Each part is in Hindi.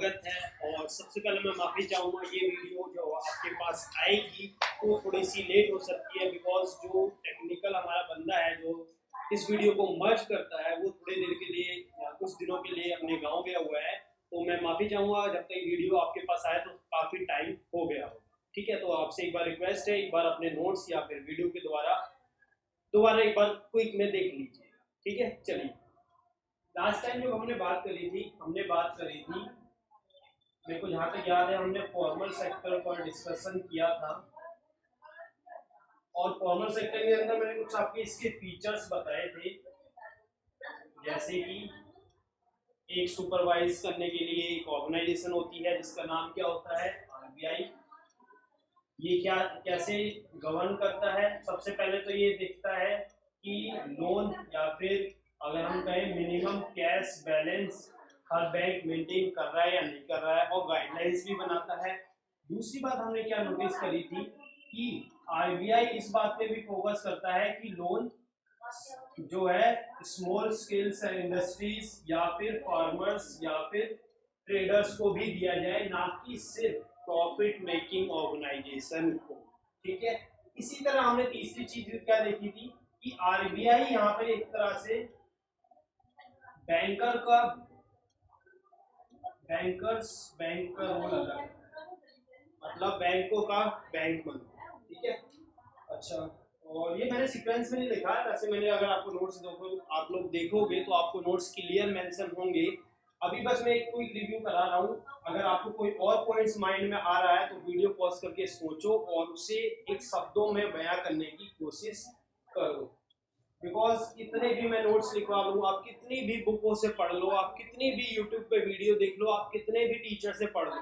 स्वागत है। और सबसे पहले मैं माफ़ी चाहूँगा, ये वीडियो जो आपके पास आएगी वो थोड़ी सी लेट हो सकती है, बिकॉज जो टेक्निकल हमारा बंदा है जो इस वीडियो को मर्ज करता है वो थोड़ी देर के लिए या कुछ दिनों के लिए अपने गांव गया हुआ है। तो मैं माफ़ी चाहूँगा, जब तक वीडियो आपके पास आए तो काफ़ी टाइम हो गया होगा। ठीक है, तो आपसे एक बार रिक्वेस्ट है, एक बार अपने नोट्स या फिर वीडियो के दोबारा एक बार क्विक में देख लीजिएगा। ठीक है, चलिए। लास्ट टाइम जब हमने बात करी थी मेरे को जहाँ तक याद है हमने फॉर्मल सेक्टर पर डिस्कशन किया था। और फॉर्मल सेक्टर के अंदर मैंने कुछ आपके इसके फीचर्स बताए थे, जैसे कि एक सुपरवाइज करने के लिए एक ऑर्गेनाइजेशन होती है जिसका नाम क्या होता है, आरबीआई। ये क्या कैसे गवर्न करता है? सबसे पहले तो ये देखता है कि लोन या फिर अगर हम कहें मिनिमम कैश बैलेंस हर बैंक मेंटेन कर रहा है या नहीं कर रहा है, और गाइडलाइंस भी बनाता है। दूसरी बात हमने क्या नोटिस करी थी कि आरबीआई इस बात पे भी फोकस करता है कि लोन जो है स्मॉल स्केल्स इंडस्ट्रीज या फिर फार्मर्स या फिर ट्रेडर्स को भी दिया जाए, ना कि सिर्फ प्रॉफिट मेकिंग ऑर्गेनाइजेशन को। ठीक है, इसी तरह हमने तीसरी चीज क्या देखी थी कि आरबीआई यहाँ पे एक तरह से बैंक का रोल अदा करता है, मतलब बैंकों का बैंक बनता है। ठीक है, अच्छा। और ये मैंने सीक्वेंस में नहीं लिखा है, वैसे मैंने अगर आपको नोट्स आप लोग देखोगे तो आपको नोट्स क्लियर मेंशन होंगे। अभी बस मैं एक क्विक रिव्यू करा रहा हूँ। अगर आपको कोई और पॉइंट्स माइंड में आ रहा है तो वीडियो पॉज करके सोचो और उसे एक शब्दों में बयां करने की कोशिश करो। बिकॉज कितने भी मैं नोट्स लिखवा लूँ, आप कितनी भी बुकों से पढ़ लो, आप कितनी भी यूट्यूब पे वीडियो देख लो, आप कितने भी टीचर से पढ़ लो,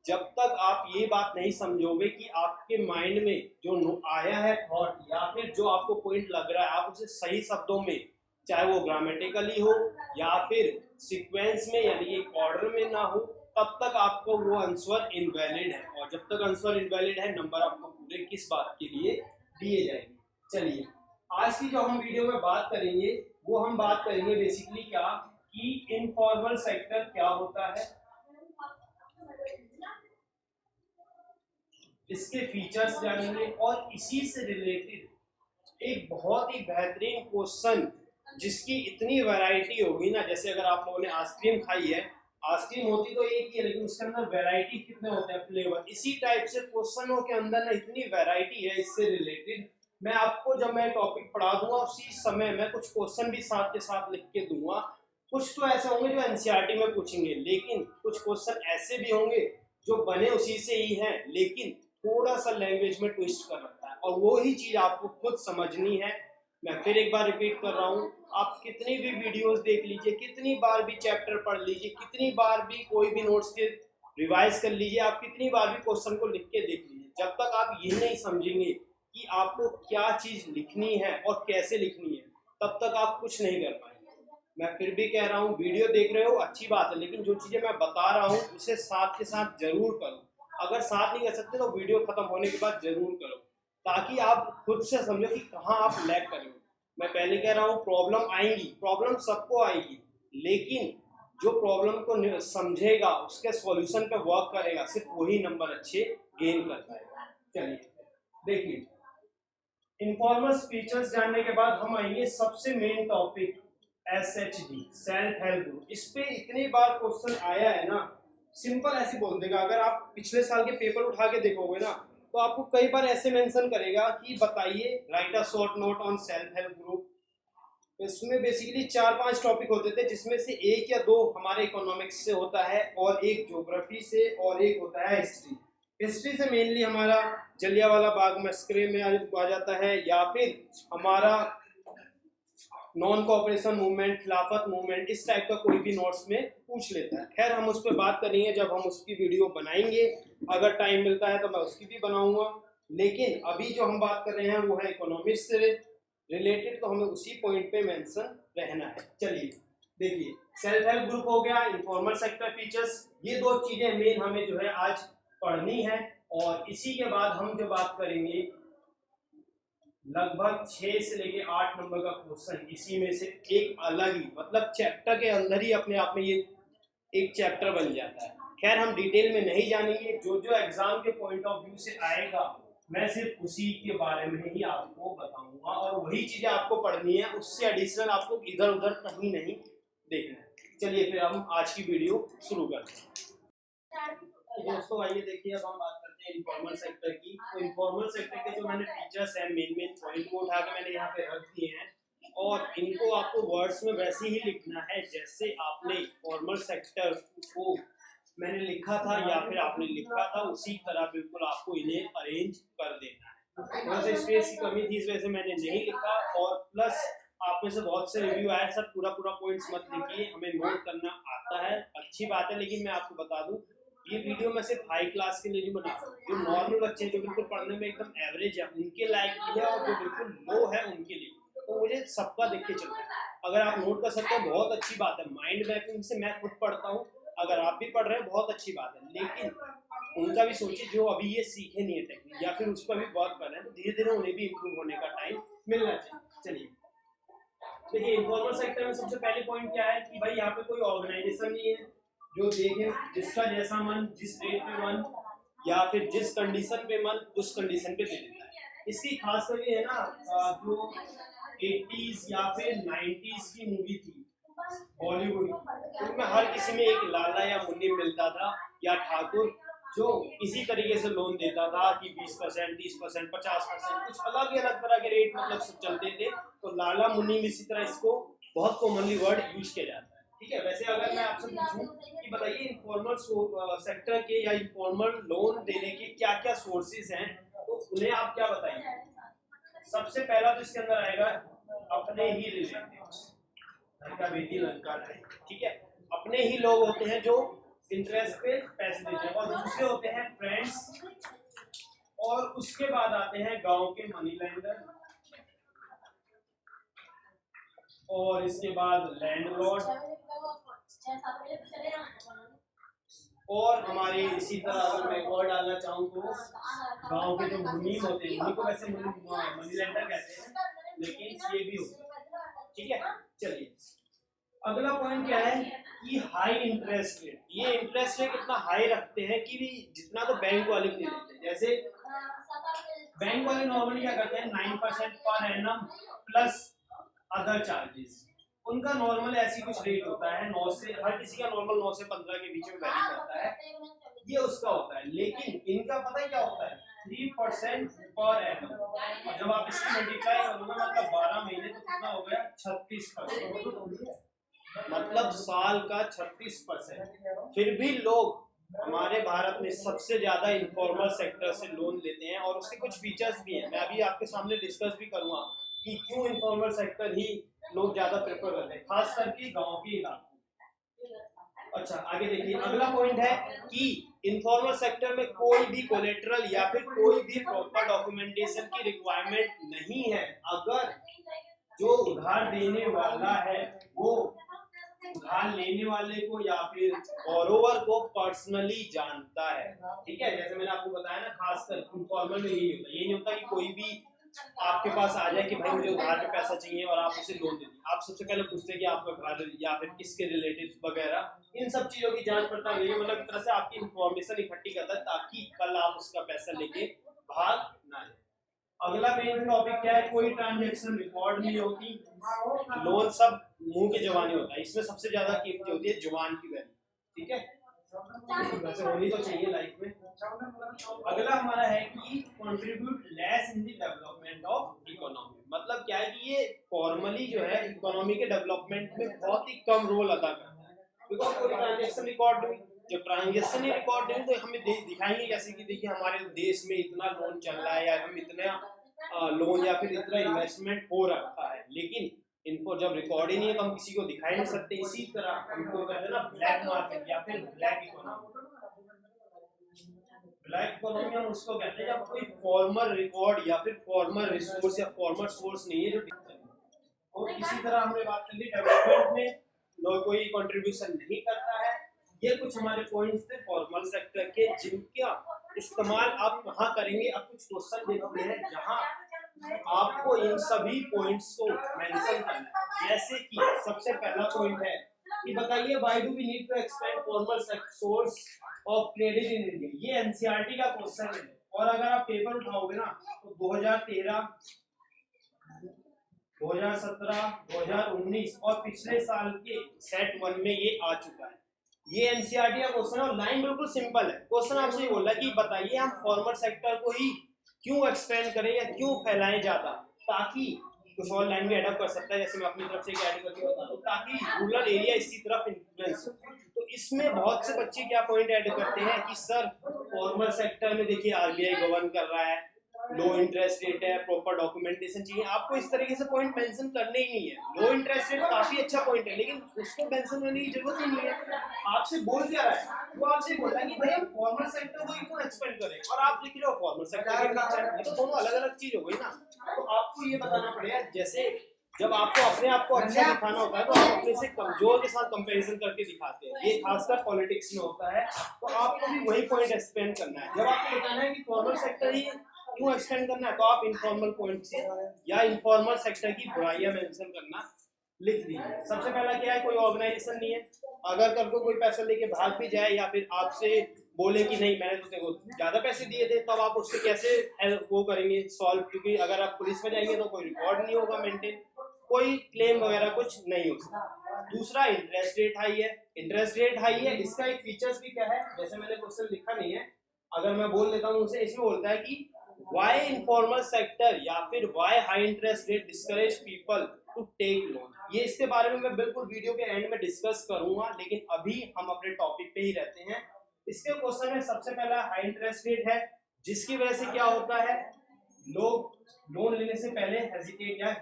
जब तक आप ये बात नहीं समझोगे कि आपके माइंड में जो आया है थॉट या फिर जो आपको पॉइंट लग रहा है, आप उसे सही शब्दों में, चाहे वो ग्रामेटिकली हो या फिर सीक्वेंस में यानी एक ऑर्डर में ना हो, तब तक आपको वो आंसर इनवैलिड है। और जब तक आंसर इनवैलिड है, नंबर आपको पूरे किस बात के लिए दिए जाएंगे। चलिए, आज की जो हम वीडियो में बात करेंगे वो हम बात करेंगे बेसिकली क्या कि इनफॉर्मल सेक्टर क्या होता है, इसके फीचर्स जानेंगे, और इसी से रिलेटेड एक बहुत ही बेहतरीन क्वेश्चन जिसकी इतनी वैरायटी होगी ना, जैसे अगर आप लोगों ने आइसक्रीम खाई है, आइसक्रीम होती तो एक ही है लेकिन उसके अंदर वैरायटी कितने होते हैं, फ्लेवर। इसी टाइप से क्वेश्चनों के अंदर ना इतनी वैरायटी है इससे रिलेटेड। मैं आपको जब मैं टॉपिक पढ़ा दूंगा उसी समय मैं कुछ क्वेश्चन भी साथ के साथ लिख के दूंगा। कुछ तो ऐसे होंगे जो एनसीईआरटी में पूछेंगे, लेकिन कुछ क्वेश्चन ऐसे भी होंगे जो बने उसी से ही हैं लेकिन थोड़ा सा लैंग्वेज में ट्विस्ट कर रखा है, और वो ही चीज आपको खुद समझनी है। मैं फिर एक बार रिपीट कर रहा हूँ, आप कितनी भी वीडियोस देख लीजिए, कितनी बार भी चैप्टर पढ़ लीजिए, कितनी बार भी कोई भी नोट्स के रिवाइज कर लीजिए, आप कितनी बार भी क्वेश्चन को लिख के देख लीजिए, जब तक आप ये नहीं समझेंगे कि आपको क्या चीज लिखनी है और कैसे लिखनी है, तब तक आप कुछ नहीं कर पाएंगे। मैं फिर भी कह रहा हूँ, वीडियो देख रहे हो अच्छी बात है, लेकिन जो चीजें मैं बता रहा हूँ उसे साथ के साथ जरूर करो। अगर साथ नहीं कर सकते तो वीडियो खत्म होने के बाद जरूर करो, ताकि आप खुद से समझो कि कहाँ आप लैग कर रहे हो। मैं पहले कह रहा हूँ, प्रॉब्लम आएंगी, प्रॉब्लम सबको आएगी, लेकिन जो प्रॉब्लम को समझेगा, उसके सॉल्यूशन पे वर्क करेगा, सिर्फ वही नंबर अच्छे गेन कर पाएगा। चलिए देखिए, इनफॉर्मल फीचर्स जानने के बाद हम आएंगे सबसे main topic, SHG, self help group. इस पे इतनी बार क्वेश्चन आया है ना, सिंपल ऐसे बोल देगा। अगर आप पिछले साल के पेपर उठा के देखोगे ना तो आपको कई बार ऐसे मेंशन करेगा कि बताइए, right a short note on self help group. इसमें बेसिकली 4-5 टॉपिक होते थे, जिसमें से एक या दो हमारे इकोनॉमिक्स से होता है और एक ज्योग्राफी से और एक होता है हिस्ट्री। हिस्ट्री से मेनली हमारा जलियांवाला बाग मस्करे में आ जाता है, या फिर हमारा नॉन कोऑपरेशन मूवमेंट, खिलाफत मूवमेंट, इस टाइप का कोई भी नोट्स में पूछ लेता है। खैर, हम उस पर बात करेंगे जब हम उसकी वीडियो बनाएंगे, अगर टाइम मिलता है तो मैं उसकी भी बनाऊंगा। लेकिन अभी जो हम बात कर रहे हैं वो है इकोनॉमिक्स से रिलेटेड, तो हमें उसी पॉइंट पे मेंशन रहना है। चलिए देखिए, सेल्फ हेल्प ग्रुप हो गया, इनफॉर्मल सेक्टर फीचर्स, ये दो चीजें मेन हमें जो है आज पढ़नी है। और इसी के बाद हम जो बात करेंगे, लगभग 6 से लेके 8 नंबर का क्वेश्चन, इसी में से एक अलग ही, मतलब चैप्टर के अंदर ही अपने आप में ये एक चैप्टर बन जाता है। खैर हम डिटेल में नहीं जानेंगे, जो जो एग्जाम के पॉइंट ऑफ व्यू से आएगा मैं सिर्फ उसी के बारे में ही आपको बताऊंगा, और वही चीजें आपको पढ़नी है, उससे एडिशनल आपको इधर उधर कहीं नहीं देखना है। चलिए फिर हम आज की वीडियो शुरू करते हैं। दोस्तों आइए देखिए, अब हम बात करते हैं इनफॉर्मल सेक्टर की। तो इनफॉर्मल सेक्टर के जो मैंने फीचर्स हैं, मेन पॉइंट को उठा के मैंने यहाँ पे रख दिए हैं, और इनको आपको वर्ड्स में वैसे ही लिखना है जैसे आपने फॉर्मल सेक्टर को मैंने लिखा था या फिर आपने लिखा था, उसी तरह बिल्कुल आपको इन्हें अरेंज कर देना है। थोड़ा सा स्पेस की कमी थी, इस वजह से मैंने नहीं लिखा, और प्लस आप में से बहुत से रिव्यू आए सर पूरा पॉइंट्स मत लिखिए, हमें नोट करना आता है, अच्छी बात है, लेकिन मैं आपको बता दूं ये वीडियो मैं सिर्फ हाई क्लास के लिए नहीं बना रहा हूं। जो नॉर्मल बच्चे हैं, जो बिल्कुल पढ़ने में एकदम एवरेज है, उनके लायक भी है, और जो बिल्कुल लो है उनके लिए, तो मुझे सबका देख के चलना है। अगर आप नोट कर सकते हैं बहुत अच्छी बात है, माइंड मैपिंग से मैं खुद पढ़ता हूँ, अगर आप भी पढ़ रहे हैं बहुत अच्छी बात है, लेकिन उनका भी सोचिए जो अभी ये सीखे नहीं है टेक्निक, या फिर उस पर भी वर्क कर रहे हैं, तो धीरे धीरे उन्हें भी इम्प्रूव होने का टाइम मिलना चाहिए। चलिए देखिए, इनफॉर्मल सेक्टर में सबसे पहले पॉइंट क्या है कि भाई यहाँ पे कोई ऑर्गेनाइजेशन नहीं है, जो देखे जिसका जैसा मन, जिस रेट पे मन, या फिर जिस कंडीशन पे मन उस कंडीशन पे दे देता है। इसकी खास करके है ना, जो 80s या फिर 90s की मूवी थी बॉलीवुड, उनमें हर किसी में एक लाला या मुन्नी मिलता था, या ठाकुर, जो इसी तरीके से लोन देता था कि 20%, 30%, 50%, कुछ अलग अलग तरह के रेट मतलब सब चलते थे। तो लाला मुन्नी में इसी तरह इसको बहुत कॉमनली वर्ड यूज किया जाता है। ठीक है, वैसे अगर मैं आपसे पूछूं कि बताइए इनफॉर्मल सेक्टर के या इनफॉर्मल लोन देने के क्या क्या सोर्सेज हैं, तो उन्हें आप क्या बताइए? सबसे पहला तो इसके अंदर आएगा अपने ही रिलेटिव्स, लड़का बेटी लड़का नहीं, ठीक है, अपने ही लोग होते हैं जो इंटरेस्ट पे पैसे देते हैं, और दूसरे होते हैं फ्रेंड्स, और उसके बाद आते हैं गांव के मनी लेंडर, और इसके बाद लैंडलॉर्ड, और हमारे इसी तरह अगर मैं और डालना चाहूँ तो गांव के जो मुनीम होते हैं, उन्हीं को वैसे मनी लेंडर कहते हैं, लेकिन ये भी होते हैं। ठीक है, चलिए अगला पॉइंट क्या है कि हाई इंटरेस्ट रेट। ये इंटरेस्ट रेट इतना हाई रखते हैं कि भी जितना तो बैंक वाले भी नहीं देते। जैसे बैंक वाले नॉर्मली क्या करते हैं 9% per annum plus other charges, उनका नॉर्मल ऐसी कुछ रेट होता है 9 से, हर किसी का नॉर्मल 9 से 15 के बीच में वैरी करता है, ये उसका होता है। लेकिन इनका पता है क्या होता है 3% पर एनम, और जब आप इसको मल्टीप्लाई करोगे मतलब 12 महीने तो कितना हो गया 36%, मतलब साल का 36%। फिर भी लोग हमारे भारत में सबसे ज्यादा इनफॉर्मल सेक्टर से लोन लेते हैं, और उसके कुछ फीचर्स भी हैं, मैं अभी आपके सामने डिस्कस भी करूंगा कि क्यों इनफॉर्मल सेक्टर ही लोग ज्यादा प्रेफर करते हैं, खास करके गांव के इलाकों। अच्छा आगे देखिए, अगला पॉइंट है कि इनफॉर्मल सेक्टर में कोई भी कोलेटरल या फिर कोई भी प्रॉपर डॉक्यूमेंटेशन की रिक्वायरमेंट नहीं है, अगर जो उधार देने वाला है वो उधार लेने वाले को या फिर बोरोवर को पर्सनली जानता है। ठीक है, जैसे मैंने आपको बताया ना, खासकर इनफॉर्मल में यही होता है, ये नहीं होता कि कोई भी आपके पास आ जाए कि भाई मुझे उधार पे पैसा चाहिए और आप उसे लोन दे दीजिए। आप सबसे पहले पूछते हैं कि आपका घर या फिर किसके रिलेटिव्स वगैरह, इन सब चीजों की जांच पड़ताल ये मतलब एक तरह से आपकी इन्फॉर्मेशन इकट्ठी करता है ताकि कल आप उसका पैसा लेके भाग ना जाए। अगला मेन टॉपिक क्या है, कोई ट्रांजैक्शन रिकॉर्ड नहीं होती, लोन सब मुंह के जवानी होता है, इसमें सबसे ज्यादा कीमती होती है जुबान की वैल्यू। ठीक है, वैसे होनी तो चाहिए लाइफ में। अगला हमारा है कि contribute less in the development of economy, मतलब क्या है कि ये फॉर्मली जो है इकोनॉमी के डेवलपमेंट में बहुत ही कम रोल अदा करता है, बिकॉज कोई ट्रांजैक्शन रिकॉर्ड नहीं, जब ट्रांजैक्शन ही रिकॉर्ड नहीं तो हमें दिखाएंगे कैसे कि देखिए हमारे देश में इतना लोन चल रहा है, या हम इतना लोन या फिर इतना इन्वेस्टमेंट हो रखा है, लेकिन इनको जब रिकॉर्ड ही नहीं है तो हम किसी को दिखाई नहीं सकते। इसी तरह हमको कहते हैं ना ब्लैक मार्केट या फिर ब्लैक इकोनॉमी। ब्लैक इकोनॉमी हम उसको कहते हैं जब कोई फॉर्मल रिकॉर्ड या फिर फॉर्मल रिसोर्स या फॉर्मल सोर्स नहीं है जो दिखता है। और इसी तरह हमने बात कर ली डेवलपमेंट में लोग कोई कंट्रीब्यूशन नहीं करता है। ये कुछ हमारे पॉइंट्स थे फॉर्मल सेक्टर के, जिनका इस्तेमाल आप कहाँ करेंगे। अब कुछ क्वेश्चन देखते हैं जहाँ आपको इन सभी पॉइंट्स को मेंशन करना है। जैसे कि सबसे पहला पॉइंट है कि बताइए why do we need to expand formal source of credit in India, ये एनसीईआरटी का क्वेश्चन है। और अगर आप पेपर उठाओगे ना तो 2013, 2017, 2019 और पिछले साल के सेट 1 में ये आ चुका है। ये एनसीईआरटी का क्वेश्चन है और लाइन बिल्कुल सिंपल है। क्वेश्चन आपसे ये बोल रहा है कि बताइए हम फॉर्मल सेक्टर को ही क्यों एक्सपेंड करें या क्यों फैलाएं ज्यादा, ताकि कुछ और लाइन भी एडअप कर सकता है, जैसे मैं अपनी तरफ से ऐड करके बता दूं, ताकि रूरल एरिया इसी तरफ इन्फ्लुएंस हो। तो इसमें बहुत से बच्चे क्या पॉइंट ऐड करते हैं कि सर फॉर्मल सेक्टर में देखिए आरबीआई गवर्न कर रहा है, लो इंटरेस्ट रेट है, प्रॉपर डॉक्यूमेंटेशन चाहिए। आपको इस तरीके से पॉइंट मेंशन करने ही नहीं है। लो इंटरेस्ट रेट काफी अच्छा पॉइंट है, लेकिन उसको मेंशन करने की जरूरत ही नहीं है। आपसे बोल क्या रहा है, वो आपसे बोल रहा है कि भाई हम फॉर्मल सेक्टर को क्यों एक्सपेंड करें, और आप लिख रहे हो फॉर्मल सेक्टर, तो दोनों अलग अलग चीज हो गई ना। तो आपको ये बताना पड़ेगा, जैसे जब आपको अपने आप को अच्छा दिखाना होता है तो आप अपने से कमजोर के साथ कंपैरिजन करके दिखाते हैं। ये खासकर पॉलिटिक्स में होता है, तो आपको भी वही पॉइंट एक्सपेंड करना है। जब आपको बताना है कि फॉर्मल सेक्टर ही क्यों एक्सपेंड करना है, तो आप इनफॉर्मल पॉइंट से या इनफॉर्मल सेक्टर की बुराइयां मेंशन करना लिख दीजिए। सबसे पहला क्या है, कोई ऑर्गेनाइजेशन नहीं है। अगर कल को कोई पैसा लेके भाग भी जाए या फिर आपसे बोले कि नहीं मैंने तो देखो ज्यादा पैसे दिए थे, तब आप उससे कैसे हेल्प वो करेंगे सॉल्व, क्योंकि अगर आप पुलिस में जाएंगे तो कोई रिकॉर्ड नहीं होगा मेंटेन, कोई क्लेम वगैरह कुछ नहीं हो सकता। दूसरा इंटरेस्ट रेट हाई है। इंटरेस्ट रेट हाई है, इसका एक फीचर्स भी क्या है, जैसे मैंने क्वेश्चन लिखा नहीं है, अगर मैं बोल देता हूँ उसे, इसमें बोलता है कि व्हाई इनफॉर्मल सेक्टर या फिर why high interest rate discourage people to take loan. ये इसके बारे में मैं बिल्कुल वीडियो के एंड में डिस्कस करूंगा, लेकिन अभी हम अपने टॉपिक पे ही रहते हैं। इसके क्वेश्चन में सबसे पहला हाई इंटरेस्ट रेट है, जिसकी वजह से क्या होता है, लोग लोन लेने से पहले हेजिटेट या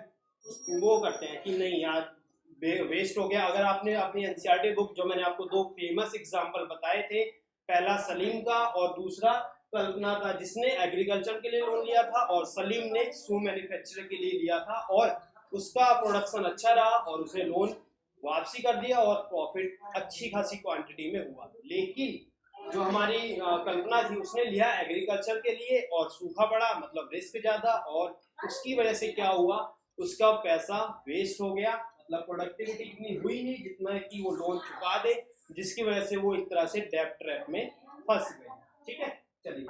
वो करते हैं कि नहीं यार वेस्ट हो गया। अगर आपने अपनी एनसीईआरटी बुक, जो मैंने आपको दो फेमस एग्जांपल बताए थे, पहला सलीम का और दूसरा कल्पना का, जिसने एग्रीकल्चर के लिए लोन लिया था और सलीम ने शू मैन्युफैक्चर के लिए लिया था, और उसका प्रोडक्शन अच्छा रहा और उसने लोन वापसी कर दिया और प्रॉफिट अच्छी खासी क्वांटिटी में हुआ। लेकिन जो हमारी कल्पना थी उसने लिया एग्रीकल्चर के लिए और सूखा पड़ा, मतलब रिस्क ज्यादा, और उसकी वजह से क्या हुआ, उसका पैसा वेस्ट हो गया, मतलब प्रोडक्टिविटी इतनी हुई नहीं जितना कि वो लोन चुका दे, जिसकी वजह से वो एक तरह से डेब्ट ट्रैप में फंस गए। ठीक है, चलिए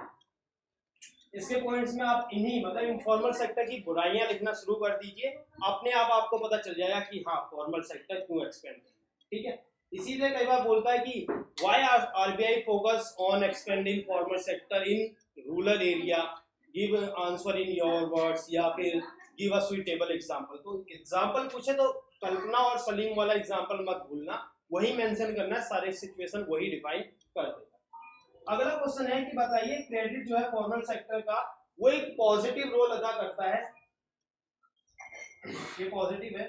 इसके पॉइंट्स में आप इन्हीं मतलब इनफॉर्मल सेक्टर की बुराइयां लिखना शुरू कर दीजिए, अपने आप आपको पता चल जाएगा कि हाँ फॉर्मल सेक्टर क्यों एक्सपेंड करना है। ठीक है, इसीलिए कई बार बोलता है कि why RBI focus on expanding formal sector in rural area, give answer in your words, या फिर गिव अ सुइटेबल एग्जांपल। तो एग्जांपल पूछे तो कल्पना और सलीम वाला एग्जांपल मत भूलना, वही मेंशन करना है, सारे सिचुएशन वही डिफाइन कर देगा। अगला क्वेश्चन है कि बताइए क्रेडिट जो है फॉर्मल सेक्टर का, वो एक पॉजिटिव रोल अदा करता है, ये पॉजिटिव है,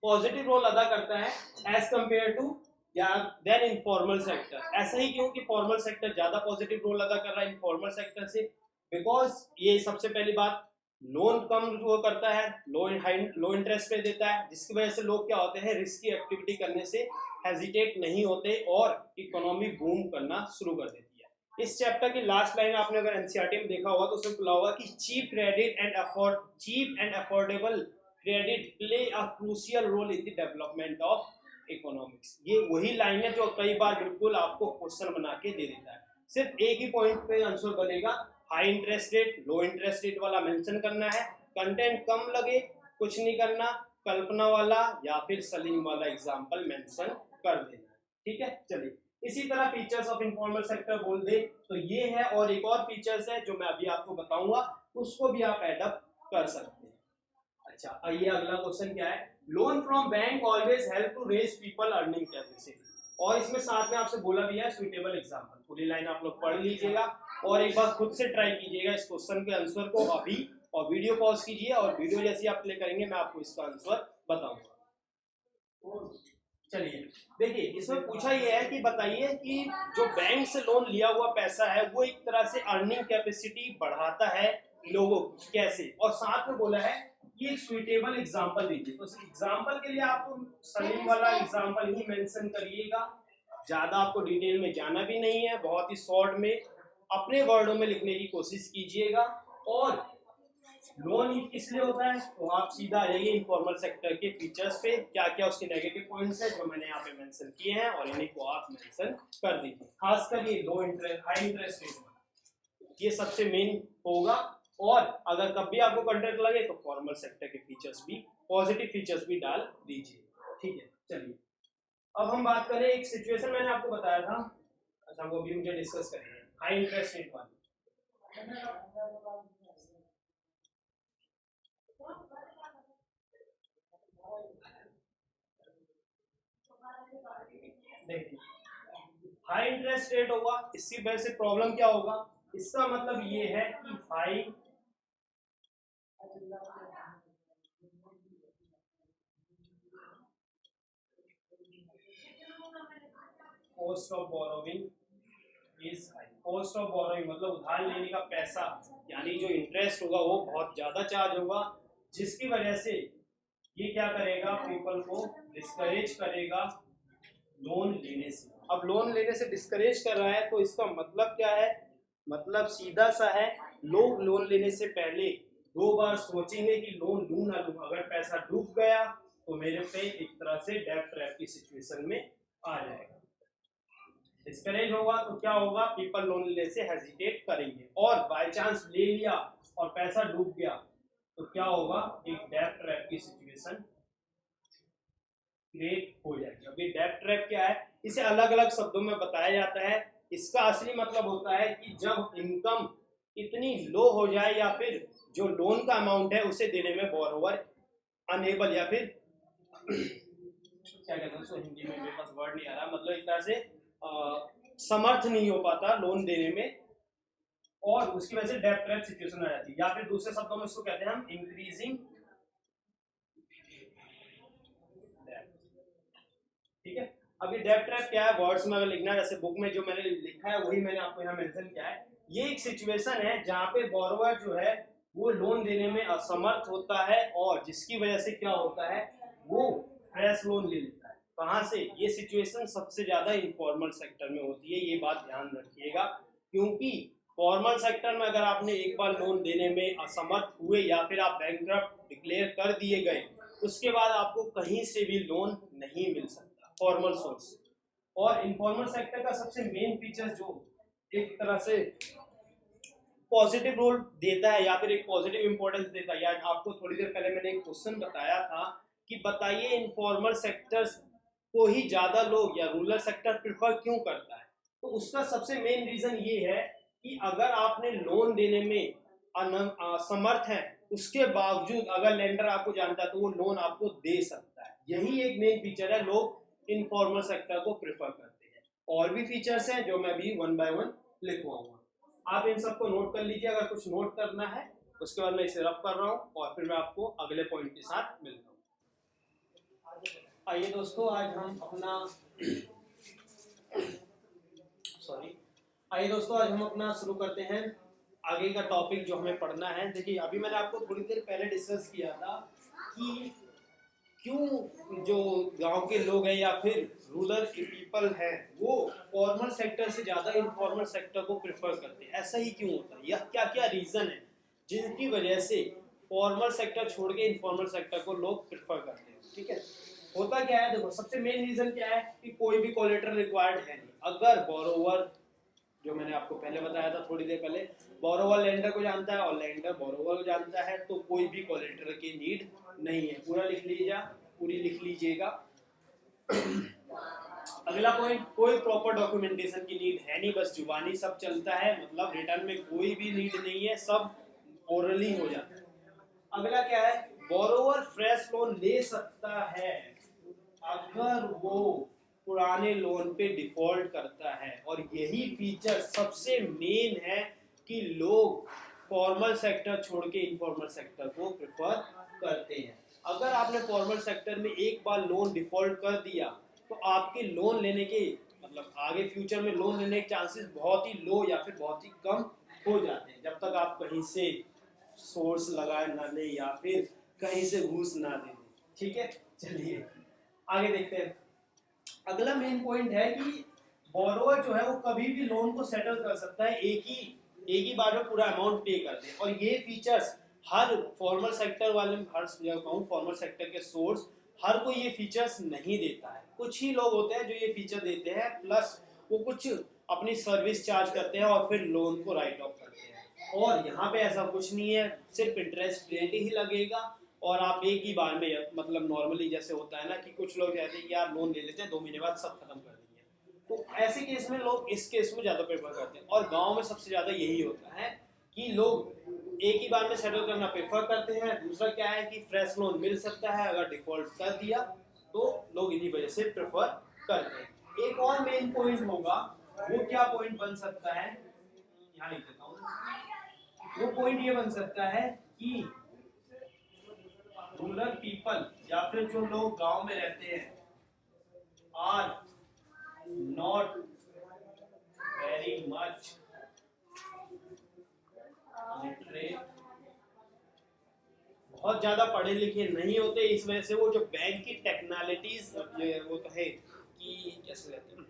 पॉजिटिव रोल अदा करता है एज कंपेयर टू या देन इनफॉर्मल सेक्टर। ऐसा ही क्यों कि फॉर्मल सेक्टर ज्यादा पॉजिटिव रोल अदा कर रहा है इनफॉर्मल सेक्टर से, बिकॉज ये सबसे पहली बात लोन कम वो करता है, लो इंटरेस्ट पे देता है, जिसकी वजह से लोग क्या होते हैं रिस्की एक्टिविटी करने से हेजिटेट नहीं होते और इकोनॉमी बूम करना शुरू कर देती है। इस चैप्टर की लास्ट लाइन आपने अगर एनसीईआरटी में देखा होगा तो उसमें खुला होगा कि cheap and affordable credit play a crucial role in the development of economics. ये वही लाइन है जो कई बार बिल्कुल आपको क्वेश्चन बना के दे देता है। सिर्फ एक ही पॉइंट पे आंसर बनेगा, हाई इंटरेस्ट रेट, लो इंटरेस्ट रेट वाला मेंशन करना है, कंटेंट कम लगे कुछ नहीं करना, कल्पना वाला या फिर सलीम वाला एग्जांपल मेंशन कर देना। ठीक है, चलिए इसी तरह फीचर्स ऑफ इनफॉर्मल सेक्टर बोल दे तो ये है, और एक और फीचर्स है जो मैं अभी आपको बताऊंगा, उसको भी आप एडअप कर सकते हैं। अच्छा, आइए अगला क्वेश्चन क्या है, loan from bank always help to raise people earning capacity, और इसमें साथ में आपसे बोला भी है सुइटेबल एग्जांपल। पूरी लाइन आप लोग पढ़ लीजिएगा और एक बार खुद से ट्राई कीजिएगा इस क्वेश्चन के आंसर को अभी, और वीडियो पॉज कीजिए और वीडियो जैसी आप प्ले करेंगे मैं आपको इसका आंसर बताऊंगा। चलिए देखिए, इसमें पूछा यह है कि बताइए कि जो बैंक से लोन लिया हुआ पैसा है वो एक तरह से अर्निंग कैपेसिटी बढ़ाता है लोगों की, कैसे, और साथ में बोला है कि एक सुइटेबल एग्जांपल दीजिए। तो एग्जांपल के लिए आपको सलीम वाला एग्जांपल ही मेंशन करिएगा, ज्यादा आपको डिटेल में जाना भी नहीं है, बहुत ही शॉर्ट में अपने वर्डों में लिखने की कोशिश कीजिएगा। और लोन ही किस लिए होता है, तो आप सीधा आ जाइए इनफॉर्मल सेक्टर के फीचर्स पे, क्या क्या उसके नेगेटिव पॉइंट्स हैं जो मैंने यहाँ पे मेंशन किए हैं, और इन्हीं को आप मेंशन कर दीजिए। खासकर ये लो इंटरेस्ट हाई इंटरेस्ट रेट, ये सबसे मेन होगा। और अगर कब भी आपको कॉन्ट्रैक्ट लगे तो फॉर्मल सेक्टर के फीचर्स भी, पॉजिटिव फीचर्स भी डाल दीजिए। ठीक है, चलिए अब हम बात करें, एक सिचुएशन मैंने आपको बताया था, अच्छा वो भी मुझे डिस्कस करेंगे, हाई इंटरेस्ट रेट वाली। देखिए हाई इंटरेस्ट रेट होगा, इसकी वजह से प्रॉब्लम क्या होगा, इसका मतलब ये है कि high cost of borrowing is high. Cost of borrowing मतलब उधार लेने का पैसा, यानी जो इंटरेस्ट होगा वो बहुत ज्यादा चार्ज होगा, जिसकी वजह से ये क्या करेगा, पीपल को डिस्करेज करेगा लोन लेने से। अब लोन लेने से डिस्करेज कर रहा है तो इसका मतलब क्या है, मतलब सीधा सा है, लोग लोन लेने से पहले 2 बार सोचेंगे कि लोन लूं ना लूं, अगर पैसा डूब गया तो मेरे पे एक तरह से डेब्ट ट्रैप की सिचुएशन में आ जाएगा। डिस्करेज होगा तो क्या होगा, पीपल लोन लेने से हेजिटेट करेंगे, और बाय चांस ले लिया और पैसा डूब गया तो क्या होगा, एक डेब्ट ट्रैप की सिचुएशन क्रिएट हो जाएगी। अभी डेब्ट ट्रैप क्या है, इसे अलग अलग शब्दों में बताया जाता है। इसका असली मतलब होता है कि जब इनकम इतनी लो हो जाए या फिर जो लोन का अमाउंट है उसे देने में बोरोवर अनेबल, या फिर क्या कहते हैं उसको हिंदी में, मेरे पास वर्ड नहीं आ रहा, मतलब एक तरह से समर्थ नहीं हो पाता लोन देने में, और उसकी वजह से डेब्ट ट्रैप सिचुएशन आ जाती है। या फिर दूसरे शब्दों में इसको कहते हैं हम इंक्रीजिंग। ठीक है, अभी डेब्ट ट्रैप क्या है, वर्ड्स में अगर लिखना है, जैसे बुक में जो मैंने लिखा है वही मैंने आपको यहाँ मेंशन किया है। ये एक सिचुएशन है जहाँ पे बोरोवर जो है वो लोन देने में असमर्थ होता है, और जिसकी वजह से क्या होता है, वो फ्रेश लोन ले लेता है। कहाँ से, ये सिचुएशन सबसे ज्यादा इनफॉर्मल सेक्टर में होती है, ये बात ध्यान रखिएगा, क्योंकि फॉर्मल सेक्टर में अगर आपने एक बार लोन देने में असमर्थ हुए या फिर आप बैंकक्रप्ट डिक्लेयर कर दिए गए, उसके बाद आपको कहीं से भी लोन नहीं मिल सकता फॉर्मल सोर्स से। और इनफॉर्मल सेक्टर का सबसे मेन फीचर जो एक तरह से पॉजिटिव रोल देता है या फिर एक पॉजिटिव इंपॉर्टेंस देता है, या आपको थोड़ी देर पहले मैंने एक क्वेश्चन बताया था कि बताइए इनफॉर्मल सेक्टर्स को ही ज्यादा लोग या रूरल सेक्टर प्रिफर क्यों करता है, तो उसका सबसे मेन रीजन ये है कि अगर आपने लोन देने में असमर्थ है, उसके बावजूद अगर लेंडर आपको जानता है तो वो लोन आपको दे सकता है। यही एक मेन फीचर है, लोग इनफॉर्मल सेक्टर को प्रेफर करते हैं। और भी फीचर्स हैं जो मैं अभी 1 बाय 1 लिखवाऊंगा, आप इन सबको नोट कर लीजिए। अगर कुछ नोट करना है उसके बाद मैं इसे रफ कर रहा हूँ और फिर मैं आपको अगले पॉइंट के साथ मिलता हूँ। आइए दोस्तों, आज हम अपना आइए दोस्तों आज हम अपना शुरू करते हैं आगे का टॉपिक जो हमें पढ़ना है। देखिए अभी मैंने आपको थोड़ी देर पहले डिस्कस किया था कि क्यों जो गांव के लोग हैं या फिर रूरल पीपल हैं वो फॉर्मल सेक्टर से ज़्यादा इनफॉर्मल सेक्टर को प्रेफर करते हैं। ऐसा ही क्यों होता है, या क्या क्या रीज़न है जिनकी वजह से फॉर्मल सेक्टर छोड़ के इनफॉर्मल सेक्टर को लोग प्रेफर करते हैं। ठीक है, होता क्या है, देखो सबसे मेन रीज़न क्या है कि कोई भी कोलेटरल रिक्वायर्ड है नहीं। अगर बोरोवर, जो मैंने आपको पहले बताया था थोड़ी देर पहले, बोरोवर लेंडर को जानता है और लेंडर बोरोवर को जानता है, तो कोई भी कोलेटरल की नीड नहीं है। पूरी लिख लीजिएगा। अगला पॉइंट, कोई प्रॉपर डॉक्यूमेंटेशन की नीड है नहीं, बस जुबानी सब चलता है, मतलब रिटर्न में कोई भी नीड नहीं है, सब ओरली हो जाता है। अगला क्या है, बोरोवर फ्रेश लोन ले सकता है अगर वो पुराने लोन पे डिफॉल्ट करता है, और यही फीचर सबसे मेन है कि लोग फॉर्मल सेक्टर छोड़ के इनफॉर्मल सेक्टर को प्रेफर करते हैं। अगर आपने फॉर्मल सेक्टर में एक बार लोन डिफॉल्ट कर दिया तो आपके लोन लेने के मतलब आगे फ्यूचर में लोन लेने के चांसेस बहुत ही लो या फिर बहुत ही कम हो जाते हैं, जब तक आप कहीं से सोर्स लगाए ना ले या फिर कहीं से घूस ना दे। ठीक है, चलिए आगे देखते हैं। अगला मेन पॉइंट है कि बोरोवर जो है वो कभी भी लोन को सेटल कर सकता है, एक ही बार में पूरा अमाउंट पे कर दे। और ये फीचर्स हर फॉर्मल सेक्टर वाले, हर जगह कहूँ फॉर्मल सेक्टर के सोर्स हर कोई ये फीचर्स नहीं देता है। कुछ ही लोग होते हैं जो ये फीचर देते हैं, प्लस वो कुछ अपनी सर्विस चार्ज करते हैं और फिर लोन को राइट ऑफ करते हैं। और यहाँ पे ऐसा कुछ नहीं है, सिर्फ इंटरेस्ट रेट ही लगेगा और आप एक ही बार में, मतलब नॉर्मली जैसे होता है ना कि कुछ लोग कहते हैं कि यार लोन ले लेते हैं 2 महीने बाद सब खत्म कर देंगे, तो ऐसे केस में लोग इस केस में ज़्यादा प्रेफर करते हैं। और गाँव में सबसे ज़्यादा यही होता है कि लोग एक ही बार में सेटल करना प्रेफर करते हैं। दूसरा क्या है कि फ्रेश लोन मिल सकता है, अगर डिफॉल्ट कर दिया तो लोग इन्हीं वजह से प्रेफर करते हैं। एक और मेन पॉइंट होगा, वो क्या पॉइंट बन सकता है, यहाँ लिख देता हूँ। वो पॉइंट ये बन सकता है कि रूरल पीपल या फिर जो लोग गांव में रहते हैं are not very much literate, बहुत ज्यादा पढ़े लिखे नहीं होते, इस वजह से वो जो बैंक की टेक्नोलॉजीज, वो तो है कि कैसे कहते हैं,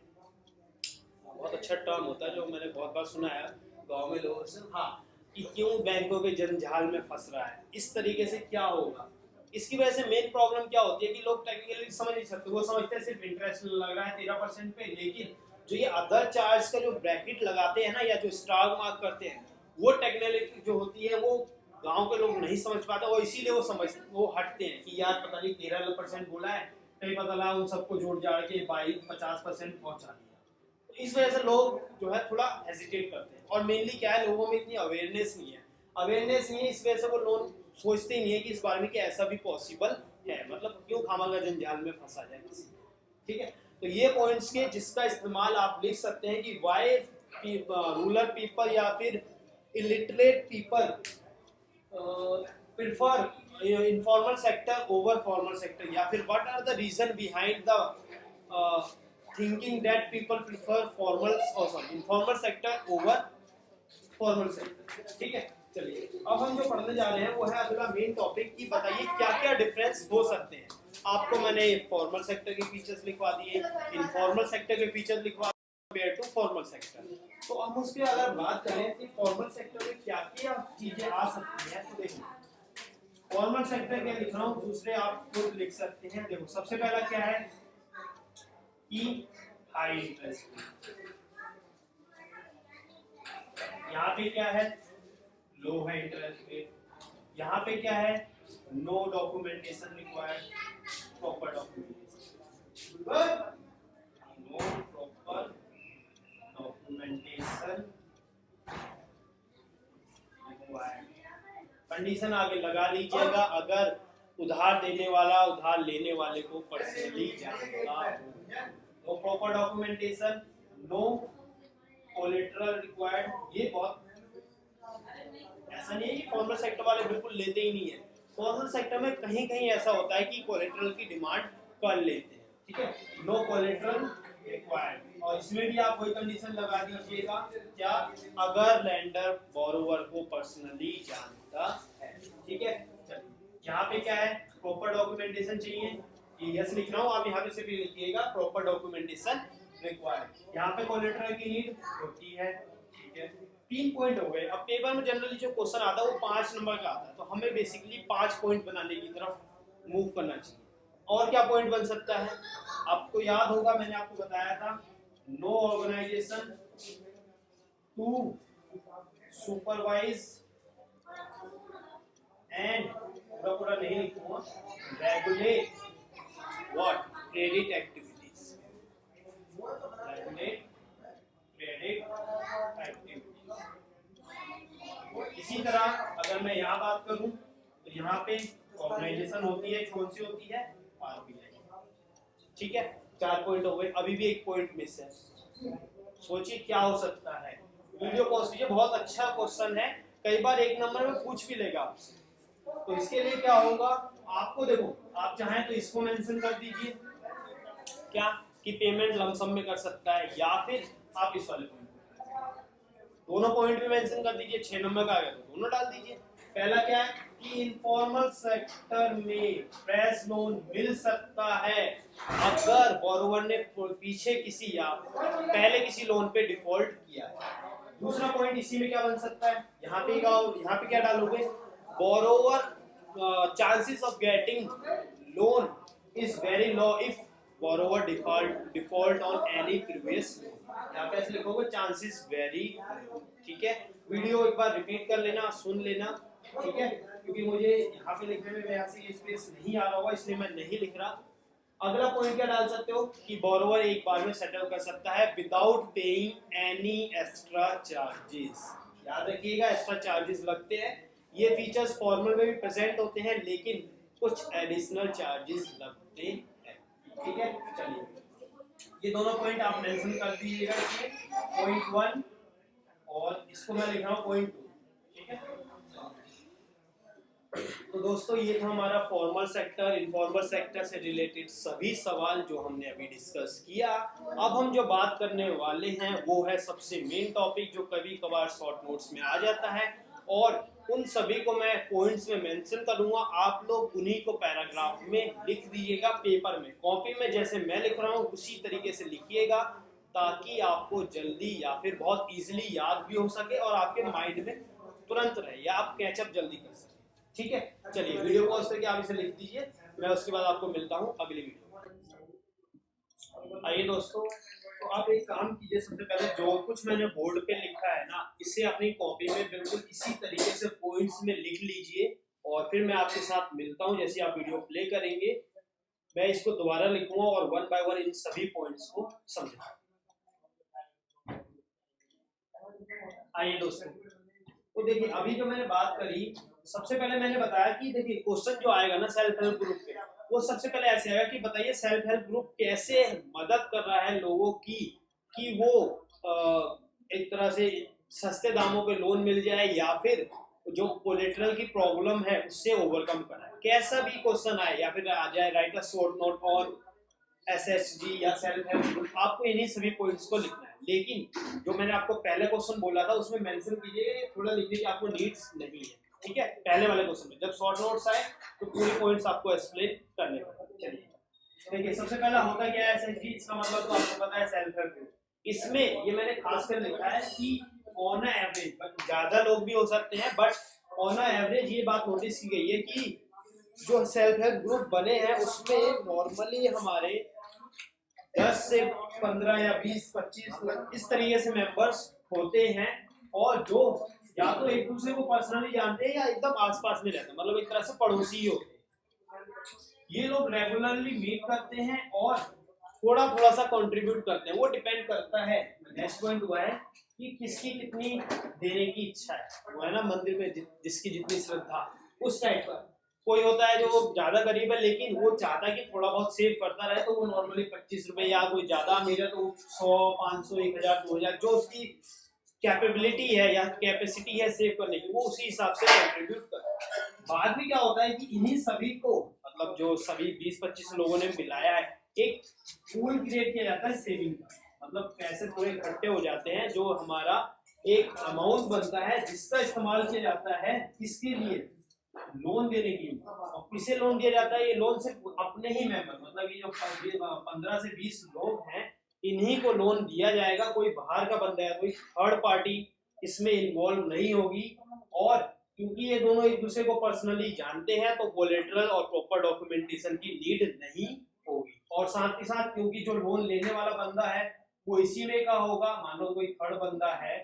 बहुत अच्छा टर्म होता है जो मैंने बहुत बार सुना है गांव में लोगों से, हाँ, कि क्यों बैंकों के जंजाल में फंस रहा है, इस तरीके से क्या होगा। इसकी वजह से मेन प्रॉब्लम क्या होती है कि लोग टेक्निकली समझ नहीं सकते, वो समझते हैं सिर्फ इंटरेस्ट लग रहा है 13% पे, लेकिन जो ये अदर चार्ज का जो ब्रैकेट लगाते हैं ना, या जो स्टार मार्क करते हैं, वो टेक्नोलॉजी जो होती है वो गांव के लोग नहीं समझ पाते, और इसीलिए वो हटते हैं कि यार पता नहीं 13% बोला है, कहीं पता लगा उन सबको जोड़ जाड़ के 50% पहुंचा दिया। तो इस वजह से लोग जो है थोड़ा हेजिटेट करते हैं। और मेनली क्या है, लोगों में इतनी अवेयरनेस नहीं है, इस वजह से वो लोग सोचते ही नहीं है कि इस बारे में कि ऐसा भी पॉसिबल है, मतलब क्यों खामखा जंजाल में फंसा जाए किसी। ठीक है, तो ये पॉइंट्स के जिसका इस्तेमाल आप लिख सकते हैं कि वाई रूरल पीपल या फिर illiterate people prefer informal sector over formal sector, या फिर what are the reason behind the thinking that people prefer informal sector over formal sector. ठीक है, चलिए अब हम जो पढ़ने जा रहे हैं वो है अगला मेन टॉपिक की, बताइए क्या क्या डिफरेंस हो सकते हैं। आपको मैंने फॉर्मल सेक्टर के फीचर्स लिखवा दिए, इनफॉर्मल सेक्टर के फीचर्स लिखवा कंपेयर टू फॉर्मल सेक्टर। तो हम उसके अगर बात करें कि फॉर्मल सेक्टर में क्या क्या चीजें आ सकती हैं, तो देखिए फॉर्मल सेक्टर क्या लिख रहा हूँ, दूसरे आप खुद लिख सकते हैं। देखो सबसे पहला क्या है कि हाई इंटरेस्ट, यहाँ पे क्या है लो है इंटरेस्ट रेट, यहाँ पे क्या है no documentation required, proper documentation, no proper documentation required. Condition आगे लगा लीजिएगा, अगर उधार देने वाला उधार लेने वाले को पर्सनली जानता हो। No proper documentation, no collateral required, ये बहुत ऐसा नहीं है कि फॉर्मल सेक्टर वाले बिल्कुल लेते ही नहीं है, फॉर्मल सेक्टर में कहीं कहीं ऐसा होता है कि कोलेटरल की डिमांड कर लेते हैं। ठीक है, नो कोलेटरल रिक्वायर्ड, और इसमें भी आप वही कंडीशन लगा दीजिएगा क्या, अगर लेंडर बोरोवर को पर्सनली जानता है। ठीक है, चलिए यहाँ पे क्या है प्रॉपर डॉक्यूमेंटेशन चाहिए, ये यस लिख रहा हूँ, आप यहाँ पे सिर्फ लिखिएगा प्रॉपर डॉक्यूमेंटेशन रिक्वायर्ड। यहाँ पे कोलेटरल की नीड होती है। ठीक है, 3 पॉइंट हो गए। अब पेपर में जनरली जो क्वेश्चन आता है वो 5 नंबर का आता है, तो हमें बेसिकली 5 पॉइंट बनाने की तरफ मूव करना चाहिए। और क्या पॉइंट बन सकता है, आपको याद होगा मैंने आपको बताया था, no organisation to supervise and पूरा नहीं लिखूंगा, regulate what credit activities, regulate credit activities. इसी तरह अगर मैं यहाँ बात करूं तो यहाँ पे ऑर्गेनाइजेशन होती है, कौन सी होती है, आरबीआई। ठीक है, 4 पॉइंट हो गए, अभी भी 1 पॉइंट मिस है। सोचिए क्या हो सकता है, वीडियो पॉज कीजिए, बहुत अच्छा क्वेश्चन है, कई बार 1 नंबर में पूछ भी लेगा आपसे। तो इसके लिए क्या होगा, आपको देखो आप चाहें तो इसको मेंशन कर दीजिए क्या कि पेमेंट लमसम में कर सकता है, या फिर आप इस वाले पॉइंट दोनों पॉइंट भी मेंशन कर दीजिए, 6 नंबर का आ गया तो दोनों डाल दीजिए। पहला क्या है कि इनफॉर्मल सेक्टर में फ्रेश लोन मिल सकता है अगर बोरोवर ने पीछे किसी या पहले किसी लोन पे डिफॉल्ट किया है। दूसरा पॉइंट इसी में क्या बन सकता है, यहाँ पे क्या डालोगे, borrower chances of getting loan is very low if borrower default on any previous loan. यहाँ पे ऐसे लिखोगे चांसेस वेरी low, ठीक है। वीडियो एक बार रिपीट कर लेना, सुन लेना, ठीक है, क्योंकि मुझे यहाँ पे लिखने में यहाँ से ये स्पेस नहीं आ रहा होगा, इसलिए मैं नहीं लिख रहा। अगला पॉइंट क्या डाल सकते हो कि बोरोवर एक बार में सेटल कर सकता है without paying any extra charges. याद रखिएगा एक्स्ट्रा चार्जेस लगते हैं, ये फीचर्स फॉर्मल में भी प्रेजेंट होते हैं लेकिन कुछ एडिशनल चार्जेस लगते हैं, ठीक है। चलिए ये दोनों पॉइंट आप मेंशन कर दीजिएगा, इसमें पॉइंट 1 और इसको मैं लिख रहा हूँ पॉइंट 2, ठीक है। तो दोस्तों ये था हमारा फॉर्मल सेक्टर, इनफॉर्मल सेक्टर से रिलेटेड सभी सवाल जो हमने अभी डिस्कस किया। अब हम जो बात करने वाले हैं वो है सबसे मेन टॉपिक जो कभी कभार शॉर्ट नोट्स में आ जाता है, और उन सभी को मैं पॉइंट्स में मेंशन करूंगा। आप लोग उन्हीं को पैराग्राफ में लिख दीजिएगा पेपर में, कॉपी में जैसे मैं लिख रहा हूँ उसी तरीके से लिखिएगा, ताकि आपको जल्दी या फिर बहुत इजीली याद भी हो सके और आपके माइंड में तुरंत रहे या आप कैचअप जल्दी कर सके, ठीक है। चलिए वीडियो पॉज करके आप इसे लिख दीजिए, मैं उसके बाद आपको मिलता हूँ अगली वीडियो में। आइए दोस्तों, तो आप एक काम कीजिए, सबसे पहले जो कुछ मैंने बोर्ड पे लिखा है ना, इसे अपनी कॉपी में बिल्कुल इसी तरीके से पॉइंट्स में लिख लीजिए, और फिर मैं आपके साथ मिलता हूँ जैसे आप वीडियो प्ले करेंगे। मैं इसको दोबारा लिखूंगा और 1 बाय 1 इन सभी पॉइंट्स को समझाऊंगा। आइए दोस्तों, तो देखिए अभी जो मैंने बात करी, सबसे पहले मैंने बताया कि देखिए क्वेश्चन जो आएगा ना सेल्फ हेल्प ग्रुप पे, वो सबसे पहले ऐसे आएगा कि बताइए सेल्फ हेल्प ग्रुप कैसे मदद कर रहा है लोगों की कि वो एक तरह से सस्ते दामों पे लोन मिल जाए या फिर जो कोलेटरल की प्रॉब्लम है उससे ओवरकम कराए। कैसा भी क्वेश्चन आए या फिर आ जाए right a short note on SSG या सेल्फ हेल्प ग्रुप, आपको इन्हीं सभी पॉइंट्स को लिखना है। लेकिन जो मैंने आपको पहले क्वेश्चन बोला था उसमें मेंशन कीजिए, थोड़ा लिखिए कि आपको नीड्स नहीं है, ठीक है। पहले वाले क्वेश्चन में जब शॉर्ट नोट्स आए तो पूरे पॉइंट्स आपको एक्सप्लेन करने पड़ेंगे। चलिए देखिए सबसे पहला होता क्या है एसएसजी, इसका मतलब तो आपको पता है सेल्फ हेल्प ग्रुप। इसमें ये मैंने खासकर लिखा है कि ऑन एवरेज, ज्यादा लोग भी हो सकते हैं बट ऑन एवरेज ये बात नोटिस की गई है कि जो सेल्फ हेल्प ग्रुप बने हैं उसमें नॉर्मली हमारे 10 से 15 या 20-25 इस तरीके से मेंबर्स होते हैं, और जो या तो एक दूसरे को पर्सनली जानते हैं या एकदम आसपास में रहते हैं, मतलब एक तरह से पड़ोसी ही होते हैं। ये लोग रेगुलरली मीट करते हैं और थोड़ा थोड़ा सा कंट्रीब्यूट करते हैं, वो डिपेंड करता है। नेक्स्ट पॉइंट हुआ है कि किसकी कितनी देने की इच्छा है, वो है ना मंदिर में जिसकी जितनी श्रद्धा, उस टाइप का। कोई होता है जो ज्यादा गरीब है लेकिन वो चाहता है कि थोड़ा बहुत सेव करता रहे, तो वो नॉर्मली 25 रुपए, या कोई ज्यादा अमीर है तो 100, 500, 1000, 2000 जो उसकी कैपेबिलिटी है या कैपेसिटी है सेव करने की, वो उसी हिसाब से कंट्रीब्यूट करता है। बाद में क्या होता है कि इन्हीं सभी को, मतलब जो सभी 20-25 लोगों ने मिलाया है, एक पूल क्रिएट किया जाता है सेविंग का, मतलब पैसे थोड़े इकट्ठे हो जाते हैं जो हमारा एक अमाउंट बनता है जिसका इस्तेमाल किया जाता है किसके लिए, लोन देने की। और किसे लोन दिया जाता है, ये लोन सिर्फ अपने ही मेंबर, मतलब ये जो 15 से 20 लोग हैं इन्हीं को लोन दिया जाएगा। कोई बाहर का बंदा है, कोई थर्ड पार्टी इसमें इन्वॉल्व नहीं होगी। और क्योंकि ये दोनों एक दूसरे को पर्सनली जानते हैं तो कोलेटरल और प्रॉपर डॉक्यूमेंटेशन की नीड नहीं होगी। और साथ ही साथ क्योंकि जो लोन लेने वाला बंदा है वो इसी में का होगा, मान लो कोई थर्ड बंदा है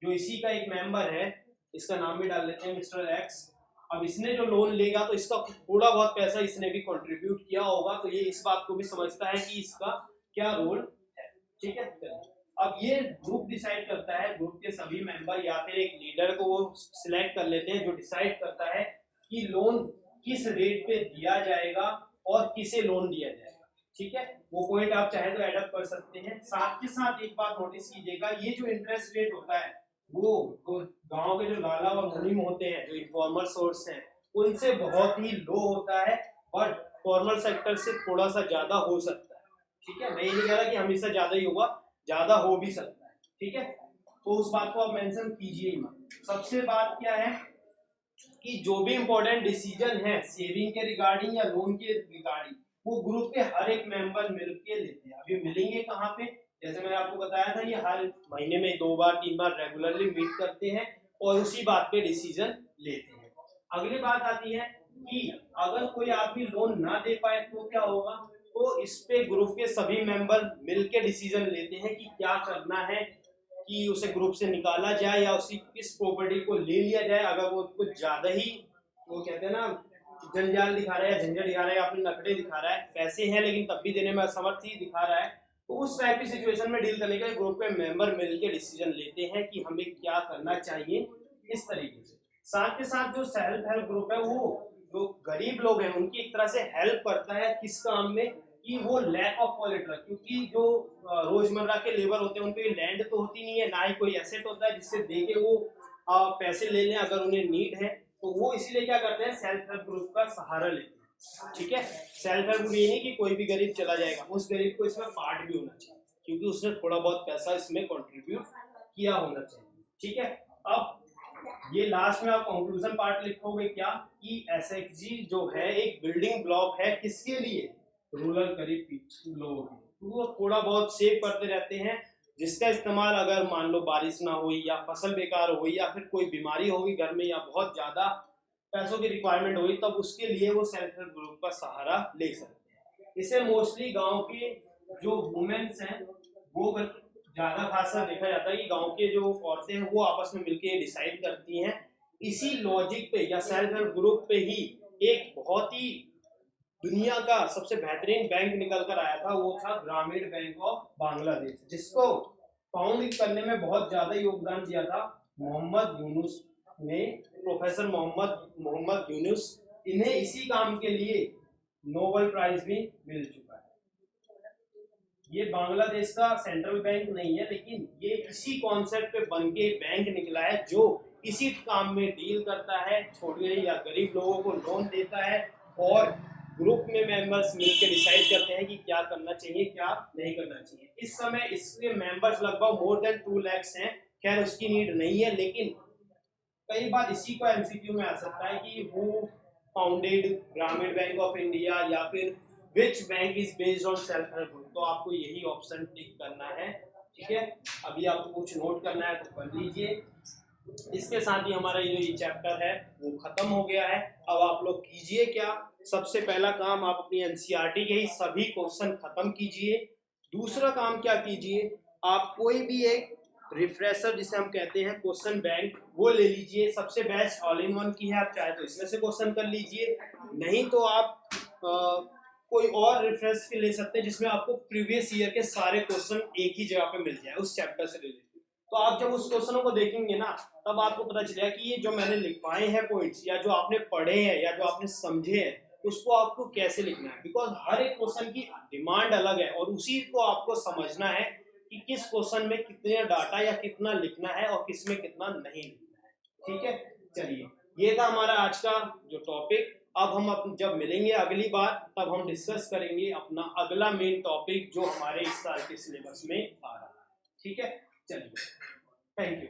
जो इसी का एक मेंबर है, इसका नाम भी डाल लेते हैं मिस्टर एक्स। अब इसने जो लोन लेगा तो इसका थोड़ा बहुत पैसा इसने भी कंट्रीब्यूट किया होगा, तो ये इस बात को भी समझता है कि इसका क्या रोल है, ठीक है। अब ये ग्रुप डिसाइड करता है, ग्रुप के सभी मेंबर या फिर एक लीडर को वो सिलेक्ट कर लेते हैं जो डिसाइड करता है कि लोन किस रेट पे दिया जाएगा और किसे लोन दिया जाएगा, ठीक है। वो पॉइंट आप चाहे तो एडअप कर सकते हैं। साथ के साथ एक बात नोटिस कीजिएगा, ये जो इंटरेस्ट रेट होता है वो गांव के जो लाला और मुनीम होते हैं, जो इनफॉर्मल सोर्स हैं, उनसे बहुत ही लो होता है, बट फॉर्मल सेक्टर से थोड़ा सा ज्यादा हो सकता है, ठीक है। मैं ये नहीं कह रहा कि हमेशा ज्यादा ही होगा, ज्यादा हो भी सकता है, ठीक है। तो उस बात को आप मेंशन कीजिए ही मत। सबसे बात क्या है कि जो भी इंपॉर्टेंट डिसीजन है सेविंग के रिगार्डिंग या लोन के रिगार्डिंग, वो ग्रुप के हर एक मेंबर मिलके लेते हैं। अभी मिलेंगे कहाँ पे, जैसे मैंने आपको बताया था, ये हर महीने में 2 बार 3 बार रेगुलरली मीट करते हैं और उसी बात पे डिसीजन लेते हैं। अगली बात आती है कि अगर कोई आदमी लोन ना दे पाए तो क्या होगा। तो इस पे ग्रुप के सभी मेंबर मिलकर डिसीजन लेते हैं कि क्या करना है, कि उसे ग्रुप से निकाला जाए या उसी किस प्रॉपर्टी को ले लिया जाए। अगर वो कुछ ज्यादा ही, वो कहते हैं ना, जंजाल दिखा रहा है या झंझट दिखा रहा है या अपने नखरे दिखा रहा है, पैसे हैं लेकिन तब भी देने में असमर्थ ही दिखा रहा है, तो उस टाइप की सिचुएशन में डील करने के लिए ग्रुप के मेंबर मिलकर डिसीजन लेते हैं कि हमें क्या करना चाहिए, इस तरीके से। साथ के साथ जो सेल्फ हेल्प ग्रुप है वो जो गरीब लोग हैं उनकी एक तरह से हेल्प करता है किस काम में, कि वो लैक ऑफ कोलेटरल, क्योंकि जो रोजमर्रा के लेबर होते हैं उन पे लैंड तो होती नहीं है, ना ही कोई एसेट होता है जिससे दे के वो पैसे ले लें अगर उन्हें नीड है। तो वो इसीलिए क्या करते हैं, सेल्फ हेल्प ग्रुप का सहारा लेते हैं। ठीक है, सेल्फ हेल्प ग्रुप ये नहीं कि कोई भी गरीब चला जाएगा, उस गरीब को इसमें पार्ट भी होना चाहिए क्योंकि उसने थोड़ा बहुत पैसा इसमें कंट्रीब्यूट किया होना चाहिए। ठीक है, अब ये लास्ट में आप कंक्लूजन पार्ट लिखोगे क्या, कि एसएचजी जो है एक बिल्डिंग ब्लॉक है किसके लिए, रूरल गरीब लोगों के। तो वो थोड़ा बहुत सेव करते रहते हैं जिसका इस्तेमाल अगर मान लो बारिश ना हुई या फसल बेकार हुई या फिर कोई बीमारी होगी घर में या बहुत ज्यादा पैसों की रिक्वायरमेंट हुई, तब उसके लिए वो सेल्फ हेल्प ग्रुप का सहारा ले सकते हैं। इसे मोस्टली गांव के जो वुमेन्स हैं वो ज्यादा खासा देखा जाता है कि गांव के जो औरतें हैं वो आपस में मिलकर डिसाइड करती हैं। इसी लॉजिक पे या सेल्फ हेल्प ग्रुप पे ही एक बहुत ही दुनिया का सबसे बेहतरीन बैंक निकल कर आया था, वो था ग्रामीण बैंक ऑफ बांग्लादेश, जिसको फाउंड करने में बहुत ज्यादा योगदान दिया था मोहम्मद यूनुस ने, प्रोफेसर मोहम्मद यूनुस। इन्हें इसी काम के लिए नोबेल प्राइज भी मिल चुका है। ये बांग्लादेश का सेंट्रल बैंक नहीं है लेकिन ये इसी कॉन्सेप्ट पे बन के बैंक निकला है जो इसी काम में डील करता है, छोटे या गरीब लोगों को लोन देता है और ग्रुप में मेंबर्स मिलकर डिसाइड करते हैं कि क्या करना चाहिए क्या नहीं करना चाहिए। इस समय इसके मेंबर्स लगभग मोर देन 2 लाख हैं। खैर उसकी नीड नहीं है लेकिन कई बार इसी को एमसीक्यू में आ सकता है कि वो फाउंडेड ग्रामीण बैंक ऑफ इंडिया या फिर which bank is based on self help group, तो आपको यही ऑप्शन टिक करना है। ठीक है, अभी आपको कुछ नोट करना है तो कर लीजिए। इसके साथ ही हमारा ये चैप्टर है वो खत्म हो गया है। अब आप लोग कीजिए क्या, सबसे पहला काम आप अपनी एनसीईआरटी के ही सभी क्वेश्चन खत्म कीजिए। दूसरा काम क्या कीजिए, आप कोई भी एक रिफ्रेशर जिसे हम कहते हैं क्वेश्चन बैंक वो ले लीजिए। सबसे बेस्ट ऑल इन वन की है, आप चाहे तो इसमें से क्वेश्चन कर लीजिए, नहीं तो आप कोई और रिफरेंस ले सकते हैं जिसमें आपको प्रीवियस ईयर के सारे क्वेश्चन एक ही जगह पे मिल जाए उस चैप्टर से रिलेटेड। तो आप जब उस क्वेश्चनों को देखेंगे ना तब आपको पता चलेगा कि ये जो मैंने लिखवाए हैं पॉइंट्स या जो आपने पढ़े हैं या जो आपने समझे हैं उसको आपको कैसे लिखना है, बिकॉज हर एक क्वेश्चन की डिमांड अलग है और उसी को आपको समझना है कि किस क्वेश्चन में कितने डाटा या कितना लिखना है और किस में कितना नहीं लिखना है। ठीक है, चलिए ये था हमारा आज का जो टॉपिक। अब हम जब मिलेंगे अगली बार तब हम डिस्कस करेंगे अपना अगला मेन टॉपिक जो हमारे इस साल के सिलेबस में आ रहा है। ठीक है, चलिए, थैंक यू।